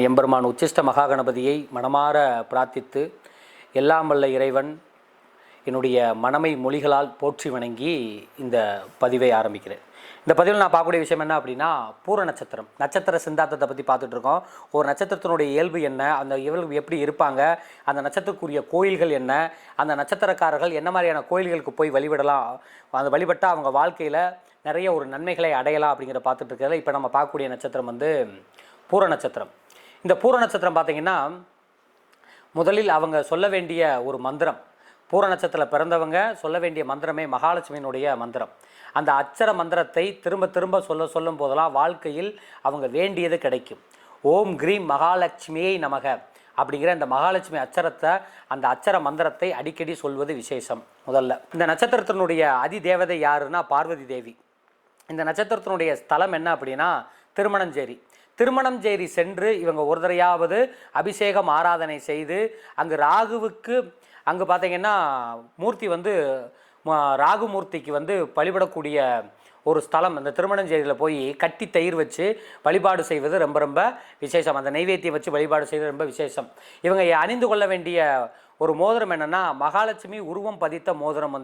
எம்பெருமான் உச்சிஷ்ட மகாகணபதியை மனமாற பிரார்த்தித்து எல்லாம் வல்ல இறைவன் என்னுடைய மனமை மொழிகளால் போற்றி வணங்கி இந்த பதிவை ஆரம்பிக்கிறேன். இந்த பதிவில் நான் பார்க்கக்கூடிய விஷயம் என்ன அப்படின்னா, பூர நட்சத்திரம், நட்சத்திர சிந்தாந்தத்தை பற்றி பார்த்துட்டு இருக்கோம். ஒரு நட்சத்திரத்தினுடைய இயல்பு என்ன, அந்த இயல்பு எப்படி இருப்பாங்க, அந்த நட்சத்திரக்குரிய கோயில்கள் என்ன, அந்த நட்சத்திரக்காரர்கள் என்ன மாதிரியான கோயில்களுக்கு போய் வழிபடலாம், அந்த வழிபட்டால் அவங்க வாழ்க்கையில் நிறைய ஒரு நன்மைகளை அடையலாம் அப்படிங்கிற பார்த்துட்டு இருக்கிறதுல இப்போ நம்ம பார்க்கக்கூடிய நட்சத்திரம் பூர நட்சத்திரம். இந்த பூர நட்சத்திரம் பார்த்திங்கன்னா, முதலில் அவங்க சொல்ல வேண்டிய ஒரு மந்திரம், பூர நட்சத்திரத்தில் பிறந்தவங்க சொல்ல வேண்டிய மந்திரமே மகாலட்சுமியினுடைய மந்திரம். அந்த அச்சர மந்திரத்தை திரும்ப திரும்ப சொல்லும் போதெல்லாம் வாழ்க்கையில் அவங்க வேண்டியது கிடைக்கும். ஓம் கிரீம் மகாலட்சுமியை நமக அப்படிங்கிற இந்த மகாலட்சுமி அச்சரத்தை, அந்த அச்சர மந்திரத்தை அடிக்கடி சொல்வது விசேஷம். முதல்ல இந்த நட்சத்திரத்தினுடைய அதி தேவதை யாருன்னா பார்வதி தேவி. இந்த நட்சத்திரத்தினுடைய ஸ்தலம் என்ன அப்படின்னா திருமணஞ்சேரி. திருமணஞ்சேரி சென்று இவங்க ஒரு தடவையாவது அபிஷேகம் ஆராதனை செய்து, அங்கு ராகுவுக்கு அங்கே பார்த்திங்கன்னா மூர்த்தி ராகுமூர்த்திக்கு வழிபடக்கூடிய ஒரு ஸ்தலம். அந்த திருமணஞ்சேரியில் போய் கட்டி தயிர் வச்சு வழிபாடு செய்வது ரொம்ப ரொம்ப விசேஷம். அந்த நைவேத்தியம் வச்சு வழிபாடு செய்வது ரொம்ப விசேஷம். இவங்க அணிந்து கொள்ள வேண்டிய ஒரு மோதிரம் என்னென்னா மகாலட்சுமி உருவம் பதித்த மோதிரம்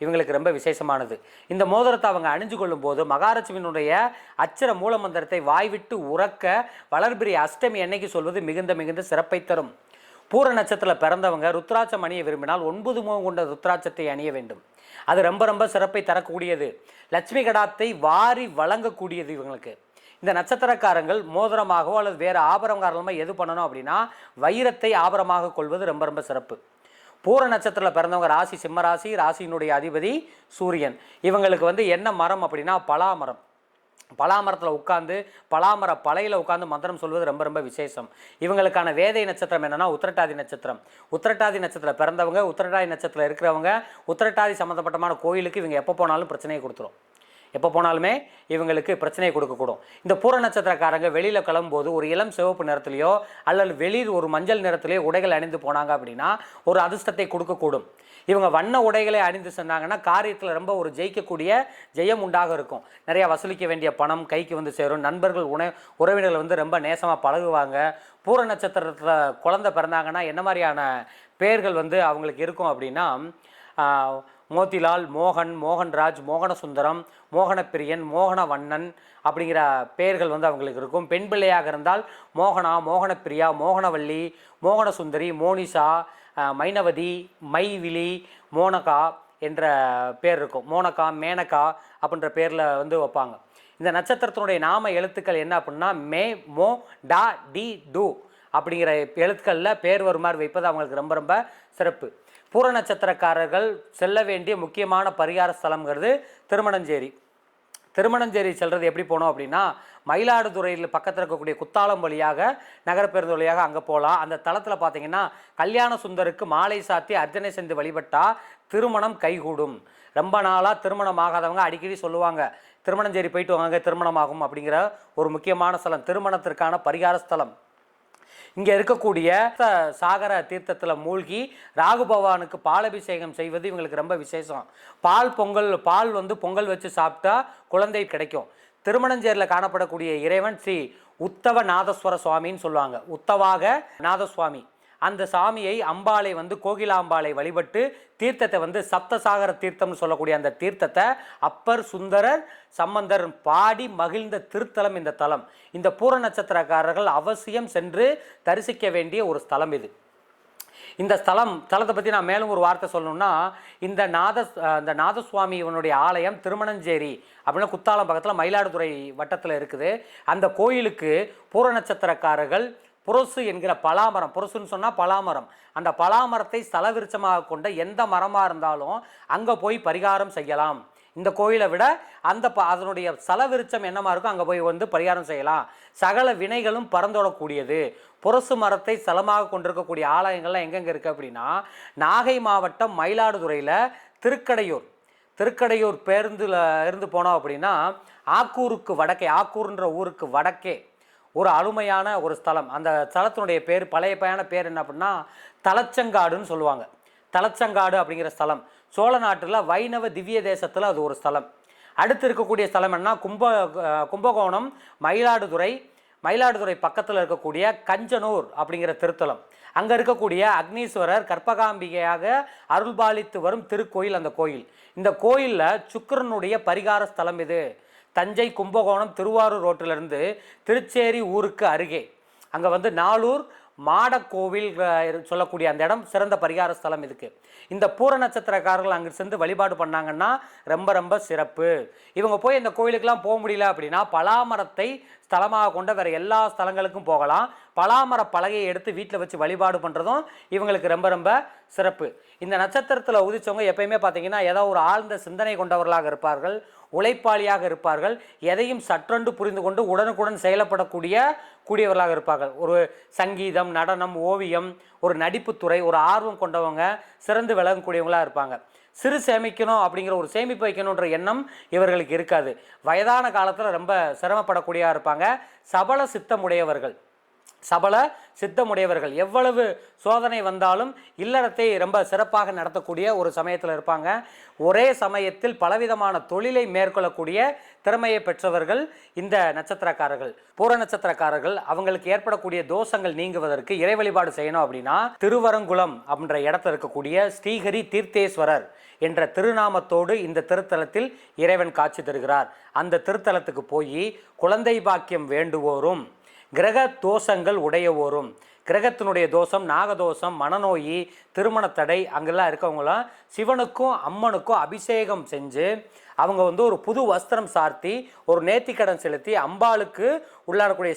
இவங்களுக்கு ரொம்ப விசேஷமானது. இந்த மோதிரத்தை அவங்க அணிஞ்சு கொள்ளும் போது மகாலட்சுமியினுடைய அச்சர மூலமந்திரத்தை வாய்விட்டு உறக்க வளர்பிரி அஷ்டமி அன்னைக்கு சொல்வது மிகுந்த மிகுந்த சிறப்பை தரும். பூர நட்சத்திரத்தில் பிறந்தவங்க ருத்ராட்சம் அணிய விரும்பினால் 9 முகம் கொண்ட ருத்ராட்சத்தை அணிய வேண்டும். அது ரொம்ப ரொம்ப சிறப்பை தரக்கூடியது. லட்சுமி கடாத்தை வாரி வழங்கக்கூடியது இவங்களுக்கு. இந்த நட்சத்திரக்காரங்கள் மோதிரமாகவோ அல்லது வேறு ஆபரணக்காரமாக எது பண்ணணும் அப்படின்னா வைரத்தை ஆபரணமாக கொள்வது ரொம்ப ரொம்ப சிறப்பு. பூர நட்சத்திரத்தில் பிறந்தவங்க ராசி சிம்ம ராசி, ராசியினுடைய அதிபதி சூரியன். இவங்களுக்கு என்ன மரம் அப்படின்னா பலாமரம். பலாமரத்தில் உட்காந்து பலாமர பலையில் உட்காந்து மந்திரம் சொல்வது ரொம்ப ரொம்ப விசேஷம். இவங்களுக்கான வேதை நட்சத்திரம் என்னென்னா உத்திரட்டாதி நட்சத்திரம். உத்திரட்டாதி நட்சத்திரத்தில் பிறந்தவங்க, உத்திரட்டாதி நட்சத்திரத்தில் இருக்கிறவங்க உத்திரட்டாதி சம்மந்தப்பட்டமான கோயிலுக்கு இவங்க எப்போ போனாலும் பிரச்சனையை கொடுத்துரும். எப்போ போனாலுமே இவங்களுக்கு பிரச்சனையை கொடுக்கக்கூடும். இந்த பூர நட்சத்திரக்காரங்க வெளியில் கிளம்பும்போது ஒரு இளம் சிவப்பு நிறத்துலையோ அல்லது வெளியில் ஒரு மஞ்சள் நிறத்துலையோ உடைகள் அணிந்து போனாங்க அப்படின்னா ஒரு அதிர்ஷ்டத்தை கொடுக்கக்கூடும். இவங்க வண்ண உடைகளை அணிந்து சென்றாங்கன்னா காரியத்தில் ரொம்ப ஒரு ஜெயம் உண்டாக இருக்கும். நிறையா வசூலிக்க வேண்டிய பணம் கைக்கு சேரும். நண்பர்கள் உறவினர்கள் ரொம்ப நேசமாக பழகுவாங்க. பூர நட்சத்திரத்தில் குழந்தை பிறந்தாங்கன்னா என்ன மாதிரியான பெயர்கள் அவங்களுக்கு இருக்கும் அப்படின்னா மோத்திலால், மோகன், மோகன்ராஜ், மோகனசுந்தரம், மோகனப்பிரியன், மோகனவண்ணன் அப்படிங்கிற பெயர்கள் அவங்களுக்கு இருக்கும். பெண் பிள்ளையாக இருந்தால் மோகனா, மோகனப்பிரியா, மோகனவள்ளி, மோகனசுந்தரி, மோனிஷா, மைனவதி, மைவிழி, மோனகா என்ற பேர் இருக்கும். மோனகா, மேனகா அப்படின்ற பேரில் வைப்பாங்க. இந்த நட்சத்திரத்தினுடைய நாம எழுத்துக்கள் என்ன அப்படின்னா மே, மோ, டா, டி, டு அப்படிங்கிற எழுத்துக்களில் பேர் வருமாறு வைப்பது அவங்களுக்கு ரொம்ப ரொம்ப சிறப்பு. பூர நட்சத்திரக்காரர்கள் செல்ல வேண்டிய முக்கியமான பரிகார ஸ்தலம்ங்கிறது திருமணஞ்சேரி. திருமணஞ்சேரி செல்வது எப்படி போனோம் அப்படின்னா மயிலாடுதுறையில் பக்கத்தில் இருக்கக்கூடிய குத்தாலம் வழியாக நகரப்பேருந்து வழியாக அங்கே போகலாம். அந்த தளத்தில் பார்த்தீங்கன்னா கல்யாண சுந்தருக்கு மாலை சாத்தி அர்ச்சனை செஞ்சு வழிபட்டால் திருமணம் கைகூடும். ரொம்ப நாளாக திருமணம் ஆகாதவங்க அடிக்கடி சொல்லுவாங்க, திருமணஞ்சேரி போயிட்டு வாங்க திருமணமாகும் அப்படிங்கிற ஒரு முக்கியமான ஸ்தலம், திருமணத்திற்கான பரிகார ஸ்தலம். இங்கே இருக்கக்கூடிய சாகர தீர்த்தத்தில் மூழ்கி ராகு பகவானுக்கு பாலபிஷேகம் செய்வது இவங்களுக்கு ரொம்ப விசேஷம். பால் பொங்கல் வச்சு சாப்பிட்டா குழந்தை கிடைக்கும். திருமணஞ்சேரியில் காணப்படக்கூடிய இறைவன் ஸ்ரீ உத்தவ நாதஸ்வர சுவாமின்னு சொல்லுவாங்க. உத்தவாக நாதசுவாமி. அந்த சாமியை அம்பாளை கோகிலாம்பாளை வழிபட்டு தீர்த்தத்தை சப்தசாகர தீர்த்தம்னு சொல்லக்கூடிய அந்த தீர்த்தத்தை அப்பர் சுந்தரர் சம்பந்தர் பாடி மகிழ்ந்த திருத்தலம் இந்த தலம். இந்த பூர நட்சத்திரக்காரர்கள் அவசியம் சென்று தரிசிக்க வேண்டிய ஒரு ஸ்தலம் இது. இந்த ஸ்தலத்தை பற்றி நான் மேலும் ஒரு வார்த்தை சொல்லணும்னா இந்த நாதசுவாமி இவனுடைய ஆலயம் திருமணஞ்சேரி அப்படின்னா குத்தாலம் பக்கத்தில் மயிலாடுதுறை வட்டத்தில் இருக்குது. அந்த கோயிலுக்கு பூர நட்சத்திரக்காரர்கள் புரசு என்கிற பலாமரம், புரசுன்னு சொன்னால் பலாமரம், அந்த பலாமரத்தை ஸ்தல விருட்சமாக கொண்ட எந்த மரமாக இருந்தாலும் அங்கே போய் பரிகாரம் செய்யலாம். இந்த கோயிலை விட அதனுடைய ஸ்தல விருட்சம் என்னமா இருக்கும் அங்கே போய் பரிகாரம் செய்யலாம். சகல வினைகளும் பறந்தோடக்கூடியது. புரசு மரத்தை ஸ்தலமாக கொண்டிருக்கக்கூடிய ஆலயங்கள்லாம் எங்கெங்கே இருக்குது அப்படின்னா நாகை மாவட்டம் மயிலாடுதுறையில் திருக்கடையூர் பேருந்தில் இருந்து போனோம் அப்படின்னா ஆக்கூருக்கு வடக்கே, ஆக்கூர்ன்ற ஊருக்கு வடக்கே ஒரு அருமையான ஒரு ஸ்தலம். அந்த ஸ்தலத்தினுடைய பேர் பழைய பயண பேர் என்ன அப்படின்னா தலச்சங்காடுன்னு சொல்லுவாங்க. தலச்சங்காடு அப்படிங்கிற ஸ்தலம் சோழ நாட்டில் வைணவ திவ்ய தேசத்தில் அது ஒரு ஸ்தலம். அடுத்து இருக்கக்கூடிய ஸ்தலம் என்ன கும்பகோணம், மயிலாடுதுறை, மயிலாடுதுறை பக்கத்தில் இருக்கக்கூடிய கஞ்சனூர் அப்படிங்கிற திருத்தலம். அங்கே இருக்கக்கூடிய அக்னீஸ்வரர் கற்பகாம்பிகையாக அருள்பாலித்து வரும் திருக்கோயில் அந்த கோயில். இந்த கோயிலில் சுக்கிரனுடைய பரிகார ஸ்தலம் இது. தஞ்சை, கும்பகோணம், திருவாரூர் ரோட்டிலிருந்து திருச்சேரி ஊருக்கு அருகே அங்கே வந்து நாளூர் மாடக்கோவில் சொல்லக்கூடிய அந்த இடம் சிறந்த பரிகார ஸ்தலம் இதுக்கு. இந்த பூர நட்சத்திரக்காரர்கள் அங்கே சென்று வழிபாடு பண்ணாங்கன்னா ரொம்ப ரொம்ப சிறப்பு. இவங்க போய் இந்த கோயிலுக்கெல்லாம் போக முடியல அப்படின்னா பலாமரத்தை ஸ்தலமாக கொண்ட வேறு எல்லா ஸ்தலங்களுக்கும் போகலாம். பலாமர பலகையை எடுத்து வீட்டில் வச்சு வழிபாடு பண்ணுறதும் இவங்களுக்கு ரொம்ப ரொம்ப சிறப்பு. இந்த நட்சத்திரத்தில் உதிச்சவங்க எப்பயுமே பார்த்தீங்கன்னா ஏதோ ஒரு ஆழ்ந்த சிந்தனை கொண்டவர்களாக இருப்பார்கள், உழைப்பாளியாக இருப்பார்கள், எதையும் சற்றென்று புரிந்து கொண்டு உடனுக்குடன் கூடியவர்களாக இருப்பார்கள். ஒரு சங்கீதம், நடனம், ஓவியம், ஒரு நடிப்புத்துறை, ஒரு ஆர்வம் கொண்டவங்க, சிறந்து விளங்கக்கூடியவங்களாக இருப்பாங்க. சிறு சேமிக்கணும் அப்படிங்கிற ஒரு சேமிப்பு வைக்கணுன்ற எண்ணம் இவர்களுக்கு இருக்காது. வயதான காலத்தில் ரொம்ப சிரமப்படக்கூடியதாக இருப்பாங்க. சபல சித்தமுடையவர்கள் எவ்வளவு சோதனை வந்தாலும் இல்லறத்தை ரொம்ப சிறப்பாக நடத்தக்கூடிய ஒரு சமயத்தில் இருப்பாங்க. ஒரே சமயத்தில் பலவிதமான தொழிலை மேற்கொள்ளக்கூடிய திறமையை பெற்றவர்கள் இந்த நட்சத்திரக்காரர்கள். பூர நட்சத்திரக்காரர்கள் அவங்களுக்கு ஏற்படக்கூடிய தோஷங்கள் நீங்குவதற்கு இறை வழிபாடு செய்யணும் அப்படின்னா திருவரங்குளம் அப்படின்ற இடத்துல இருக்கக்கூடிய ஸ்ரீஹரி தீர்த்தேஸ்வரர் என்ற திருநாமத்தோடு இந்த திருத்தலத்தில் இறைவன் காட்சி தருகிறார். அந்த திருத்தலத்துக்கு போய் குழந்தை பாக்கியம் வேண்டுவோரும், கிரக தோஷங்கள் உடையவோரும், கிரகத்தினுடைய தோஷம், நாகதோஷம், மனநோய், திருமண தடை அங்கெல்லாம் இருக்கவங்களாம் சிவனுக்கும் அம்மனுக்கும் அபிஷேகம் செஞ்சு அவங்க வந்து ஒரு புது வஸ்திரம் சார்த்தி ஒரு நேர்த்திக்கடன் செலுத்தி அம்பாளுக்கு உள்ளாடக்கூடிய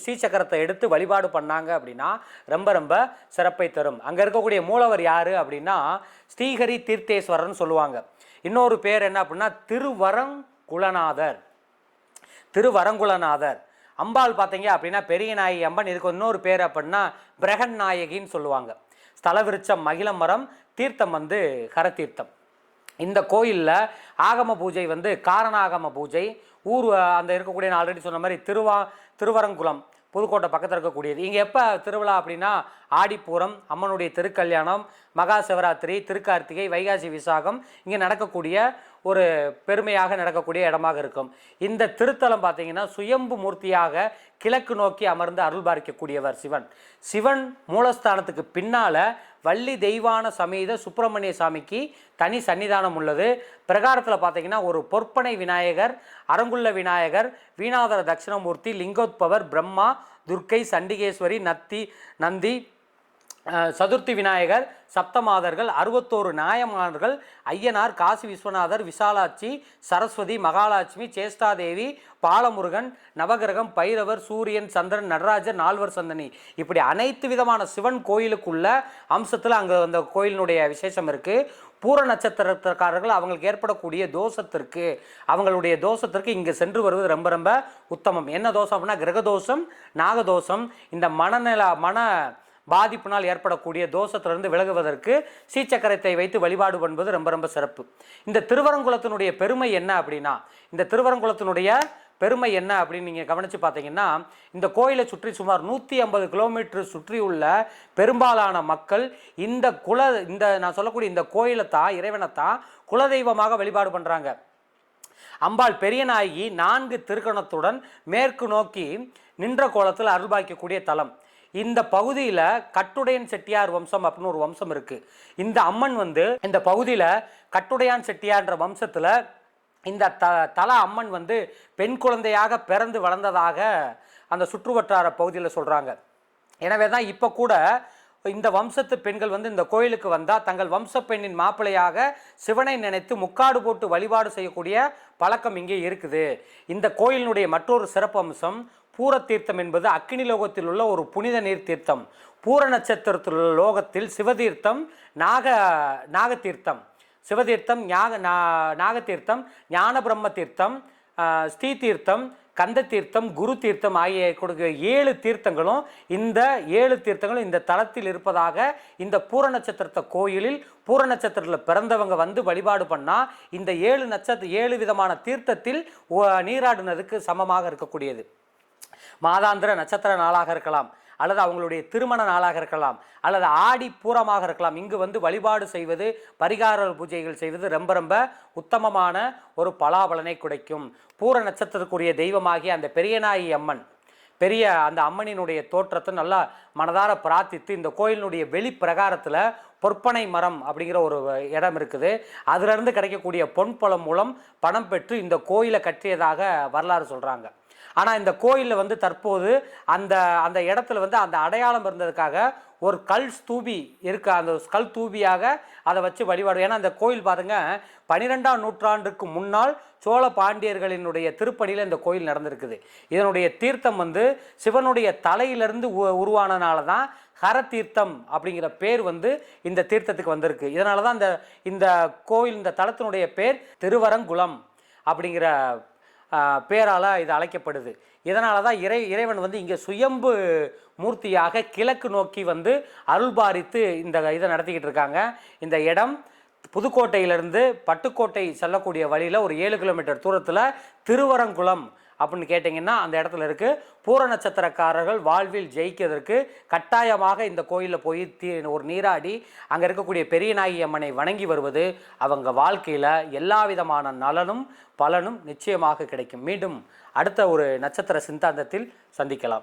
ஸ்ரீசக்கரத்தை எடுத்து வழிபாடு பண்ணாங்க அப்படின்னா ரொம்ப ரொம்ப சிறப்பை தரும். அங்கே இருக்கக்கூடிய மூலவர் யார் அப்படின்னா ஸ்ரீஹரி தீர்த்தேஸ்வரர்னு சொல்லுவாங்க. இன்னொரு பேர் என்ன அப்படின்னா திருவரங்குலநாதர். அம்பாள் பார்த்தீங்க அப்படின்னா பெரிய நாயகி அம்மன். இதுக்கு இன்னொரு பேர் அப்படின்னா பிரகன் நாயகின்னு சொல்லுவாங்க. ஸ்தல விருட்சம் மகிழ மரம், தீர்த்தம் வந்து கரத்தீர்த்தம். இந்த கோயிலில் ஆகம பூஜை வந்து காரணாகம பூஜை. ஊர் அந்த இருக்கக்கூடிய நான் ஆல்ரெடி சொன்ன மாதிரி திருவரங்குளம் புதுக்கோட்டை பக்கத்தில் இருக்கக்கூடியது. இங்கே எப்போ திருவிழா அப்படின்னா ஆடிப்பூரம், அம்மனுடைய திருக்கல்யாணம், மகா சிவராத்திரி, திருக்கார்த்திகை, வைகாசி விசாகம் இங்கே நடக்கக்கூடிய ஒரு பெருமையாக நடக்கக்கூடிய இடமாக இருக்கும். இந்த திருத்தலம் பார்த்தீங்கன்னா சுயம்பு மூர்த்தியாக கிழக்கு நோக்கி அமர்ந்து அருள் பார்க்கக்கூடியவர் சிவன் மூலஸ்தானத்துக்கு பின்னால் வள்ளி தெய்வான சமேத சுப்பிரமணிய சாமிக்கு தனி சன்னிதானம் உள்ளது. பிரகாரத்தில் பார்த்தீங்கன்னா ஒரு பொற்பனை விநாயகர், அரங்குள்ள விநாயகர், வீணாதர தட்சிணமூர்த்தி, லிங்கோத்பவர், பிரம்மா, துர்க்கை, சண்டிகேஸ்வரி, நந்தி, சதுர்த்தி விநாயகர், சப்தமாதர்கள், 61 நாயமார்கள், ஐயனார், காசி விஸ்வநாதர், விசாலாட்சி, சரஸ்வதி, மகாலட்சுமி, சேஷ்டாதேவி, பாலமுருகன், நவகிரகம், பைரவர், சூரியன், சந்திரன், நடராஜர், 4வர் சந்தனி, இப்படி அனைத்து விதமான சிவன் கோயிலுக்குள்ள அம்சத்தில் அங்கே அந்த கோயிலினுடைய விசேஷம் இருக்குது. பூர நட்சத்திரக்காரர்கள் அவங்களுக்கு ஏற்படக்கூடிய அவங்களுடைய தோஷத்திற்கு இங்கே சென்று வருவது ரொம்ப ரொம்ப உத்தமம். என்ன தோஷம் அப்படின்னா கிரகதோஷம், நாகதோஷம், இந்த மன பாதிப்பினால் ஏற்படக்கூடிய தோஷத்திலிருந்து விலகுவதற்கு ஸ்ரீசக்கரத்தை வைத்து வழிபாடு பண்ணுவது ரொம்ப ரொம்ப சிறப்பு. இந்த திருவரங்குளத்தினுடைய பெருமை என்ன அப்படின்னா நீங்கள் கவனித்து பார்த்தீங்கன்னா இந்த கோயிலை சுற்றி சுமார் 150 கிலோமீட்டர் சுற்றியுள்ள பெரும்பாலான மக்கள் இந்த நான் சொல்லக்கூடிய இந்த கோயிலை தான், இறைவனை தான் குலதெய்வமாக வழிபாடு பண்ணுறாங்க. அம்பாள் பெரியநாயகி 4 திருக்கணத்துடன் மேற்கு நோக்கி நின்ற கோலத்தில் அருள்பாய்க்கக்கூடிய தலம். இந்த பகுதியில் கட்டுடையன் செட்டியார் வம்சம் அப்படின்னு ஒரு வம்சம் இருக்குது. இந்த அம்மன் வந்து இந்த பகுதியில் கட்டுடையான் செட்டியார்ன்ற வம்சத்தில் இந்த தல அம்மன் வந்து பெண் குழந்தையாக பிறந்து வளர்ந்ததாக அந்த சுற்றுவட்டார பகுதியில் சொல்கிறாங்க. எனவே தான் இப்போ கூட இந்த வம்சத்து பெண்கள் வந்து இந்த கோயிலுக்கு வந்தால் தங்கள் வம்ச பெண்ணின் மாப்பிள்ளையாக சிவனை நினைத்து முக்காடு போட்டு வழிபாடு செய்யக்கூடிய பழக்கம் இங்கே இருக்குது. இந்த கோயிலினுடைய மற்றொரு சிறப்பு அம்சம் பூர தீர்த்தம் என்பது அக்கினி லோகத்தில் உள்ள ஒரு புனித நீர் தீர்த்தம். பூர நட்சத்திரத்தில் உள்ள லோகத்தில் சிவதீர்த்தம், நாகதீர்த்தம், சிவதீர்த்தம், நாகதீர்த்தம், ஞான பிரம்ம தீர்த்தம், ஸ்ரீ தீர்த்தம், கந்த தீர்த்தம், குரு தீர்த்தம் ஆகிய கொடுக்க 7 தீர்த்தங்களும் இந்த தலத்தில் இருப்பதாக இந்த பூர நட்சத்திரத்தை கோயிலில் பூர நட்சத்திரத்தில் பிறந்தவங்க வந்து வழிபாடு பண்ணால் இந்த 7 விதமான தீர்த்தத்தில் நீராடினதுக்கு சமமாக இருக்கக்கூடியது. மாதாந்திர நட்சத்திர நாளாக இருக்கலாம், அல்லது அவங்களுடைய திருமண நாளாக இருக்கலாம், அல்லது ஆடி பூரமாக இருக்கலாம். இங்கு வந்து வழிபாடு செய்வது, பரிகார பூஜைகள் செய்வது ரொம்ப ரொம்ப உத்தமமான ஒரு பலாபலனை கிடைக்கும். பூர நட்சத்திரத்துக்குரிய தெய்வமாகிய அந்த பெரியநாயகி அம்மன் பெரிய அந்த அம்மனினுடைய தோற்றத்தை நல்லா மனதார பிரார்த்தித்து இந்த கோயிலினுடைய வெளி பிரகாரத்தில் பொற்பனை மரம் அப்படிங்கிற ஒரு இடம் இருக்குது. அதிலிருந்து கிடைக்கக்கூடிய பொன்பழம் மூலம் பணம் பெற்று இந்த கோயிலை கட்டியதாக வரலாறு சொல்கிறாங்க. ஆனால் இந்த கோயிலில் வந்து தற்போது அந்த அந்த இடத்துல வந்து அந்த அடையாளம் இருந்ததுக்காக ஒரு கல் ஸ்தூபி இருக்க, அந்த கல் தூபியாக அதை வச்சு வழிபாடு. ஏன்னா அந்த கோயில் பாருங்க 12ஆம் நூற்றாண்டுக்கு முன்னால் சோழ பாண்டியர்களினுடைய திருப்பணியில் இந்த கோயில் நடந்திருக்குது. இதனுடைய தீர்த்தம் வந்து சிவனுடைய தலையிலிருந்து உருவானனால தான் ஹர தீர்த்தம் அப்படிங்கிற பேர் வந்து இந்த தீர்த்தத்துக்கு வந்திருக்கு. இதனால தான் இந்த கோயில், இந்த தலத்தினுடைய பேர் திருவரங்குளம் அப்படிங்கிற பேரால் இது அழைக்கப்படுது. இதனால தான் இறைவன் வந்து இங்கே சுயம்பு மூர்த்தியாக கிழக்கு நோக்கி வந்து அருள்பாரித்து இந்த இதை நடத்திக்கிட்டு இருக்காங்க. இந்த இடம் புதுக்கோட்டையிலிருந்து பட்டுக்கோட்டை செல்லக்கூடிய வழியில் ஒரு 7 கிலோமீட்டர் தூரத்தில் திருவரங்குளம் அப்படின்னு கேட்டிங்கன்னா அந்த இடத்துல இருக்குது. பூர நட்சத்திரக்காரர்கள் வாழ்வில் ஜெயிக்கிறதுக்கு கட்டாயமாக இந்த கோயிலில் போய் ஒரு நீராடி அங்கே இருக்கக்கூடிய பெரியநாயகி அம்மனை வணங்கி வருவது அவங்க வாழ்க்கையில் எல்லா விதமான நலனும் பலனும் நிச்சயமாக கிடைக்கும். மீண்டும் அடுத்த ஒரு நட்சத்திர சிந்தாந்தத்தில் சந்திக்கலாம்.